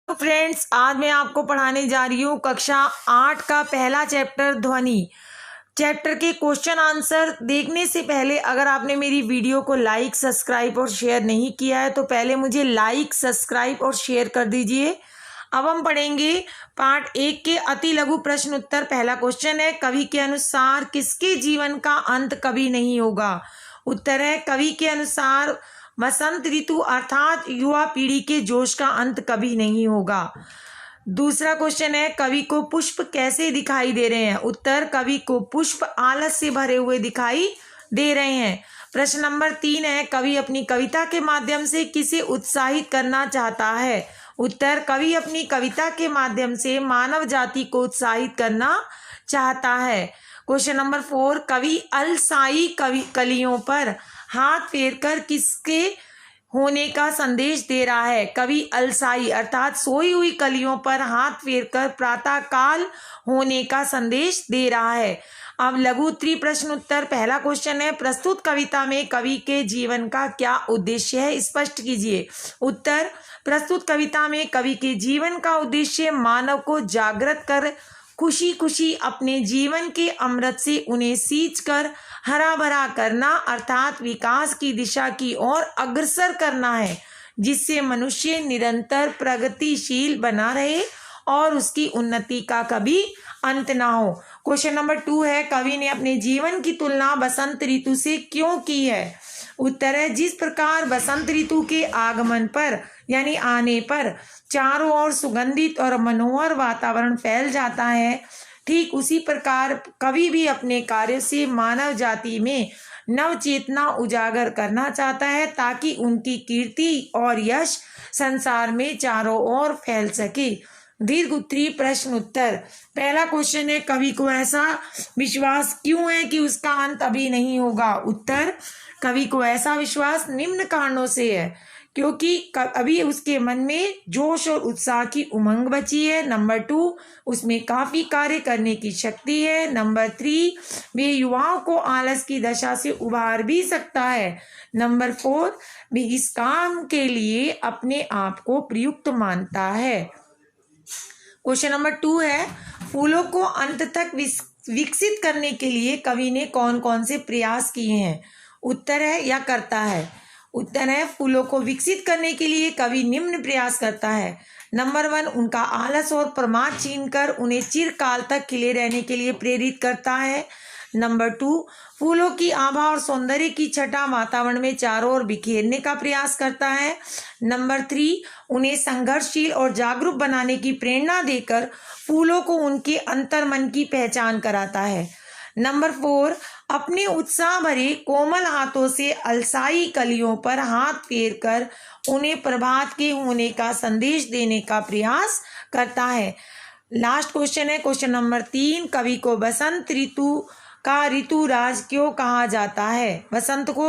तो फ्रेंड्स, आज मैं आपको पढ़ाने जा रही हूँ कक्षा 8 का पहला चैप्टर ध्वनि। चैप्टर के क्वेश्चन आंसर देखने से पहले अगर आपने मेरी वीडियो को लाइक, सब्सक्राइब और शेयर नहीं किया है तो पहले मुझे लाइक, सब्सक्राइब और शेयर कर दीजिए। अब हम पढ़ेंगे पार्ट 1 के अति लघु प्रश्न उत्तर। पहला क्वेश्चन है, कवि के अनुसार किसके जीवन का अंत कभी नहीं होगा? उत्तर है, कवि के अनुसार वसंत ऋतु अर्थात युवा पीढ़ी के जोश का अंत कभी नहीं होगा। दूसरा क्वेश्चन है, कवि को पुष्प कैसे दिखाई दे रहे हैं? उत्तर, कवि को पुष्प आलस से भरे हुए दिखाई दे रहे हैं। प्रश्न नंबर 3 है, कवि अपनी कविता के माध्यम से किसे उत्साहित करना चाहता है? उत्तर, कवि अपनी कविता के माध्यम से मानव जाति को उत्साहित करना चाहता है। क्वेश्चन नंबर 4, कवि अलसाई कलियों पर हाथ फेरकर किसके होने का संदेश दे रहा है? कवि अलसाई अर्थात सोई हुई कलियों पर हाथ फेरकर प्रातः काल होने का संदेश दे रहा है। अब लघु उत्तरी प्रश्न उत्तर। पहला क्वेश्चन है, प्रस्तुत कविता में कवि के जीवन का क्या उद्देश्य है? स्पष्ट कीजिए। उत्तर, प्रस्तुत कविता में कवि के जीवन का उद्देश्य मानव को जागृत कर खुशी खुशी अपने जीवन के अमृत से उन्हें सींच कर हरा भरा करना अर्थात विकास की दिशा की ओर अग्रसर करना है, जिससे मनुष्य निरंतर प्रगतिशील बना रहे और उसकी उन्नति का कभी अंत ना हो। क्वेश्चन नंबर 2 है, कवि ने अपने जीवन की तुलना बसंत ऋतु से क्यों की है? उत्तर है, जिस प्रकार बसंत ऋतु के आगमन पर यानी आने पर चारों ओर सुगंधित और मनोहर वातावरण फैल जाता है, ठीक उसी प्रकार कवि भी अपने कार्य से मानव जाति में नव चेतना उजागर करना चाहता है ताकि उनकी कीर्ति और यश संसार में चारों ओर फैल सके। दीर्घ उत्तरी प्रश्न उत्तर। पहला क्वेश्चन है, कवि को ऐसा विश्वास क्यों है कि उसका अंत अभी नहीं होगा? उत्तर, कवि को ऐसा विश्वास निम्न कारणों से है, क्योंकि अभी उसके मन में जोश और उत्साह की उमंग बची है। नंबर 2, उसमें काफी कार्य करने की शक्ति है। नंबर 3, वे युवाओं को आलस की दशा से उबार भी सकता है। नंबर 4, वे इस काम के लिए अपने आप को प्रयुक्त मानता है। क्वेश्चन नंबर 2 है, फूलों को अंत तक विकसित करने के लिए कवि ने कौन कौन से प्रयास किए हैं? उत्तर है, या करता है। उत्तर है, फूलों को विकसित करने के लिए कवि निम्न प्रयास करता है। नंबर 1, उनका आलस और प्रमाद छीनकर उन्हें चिरकाल तक खिले रहने के लिए प्रेरित करता है। नंबर 2, फूलों की आभा और सौंदर्य की छटा वातावरण में चारों ओर बिखेरने का प्रयास करता है। नंबर 3, उन्हें संघर्षशील और जागरूक बनाने की प्रेरणा देकर फूलों को उनके अंतर्मन की पहचान कराता है। नंबर 4, अपने उत्साह भरे कोमल हाथों से अलसाई कलियों पर हाथ फेरकर उन्हें प्रभात के होने का संदेश देने का प्रयास करता है। लास्ट क्वेश्चन है, क्वेश्चन नंबर 3, कवि को बसंत ऋतु का ऋतुराज क्यों कहा जाता है? वसंत को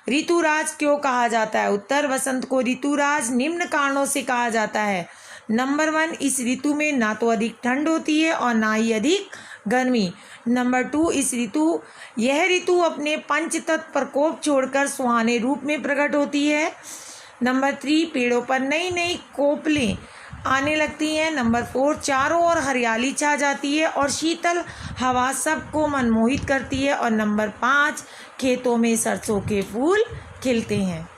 ऋतुराज क्यों कहा जाता है? उत्तर, वसंत को ऋतुराज निम्न कारणों से कहा जाता है। नंबर 1, इस ऋतु में ना तो अधिक ठंड होती है और ना ही अधिक गर्मी। नंबर 2, यह ऋतु अपने पंचतत्व प्रकोप छोड़कर सुहाने रूप में प्रकट होती है। नंबर 3, पेड़ों पर नई नई कोपलें आने लगती हैं। नंबर 4, चारों ओर हरियाली छा जाती है और शीतल हवा सबको मनमोहित करती है। और नंबर 5, खेतों में सरसों के फूल खिलते हैं।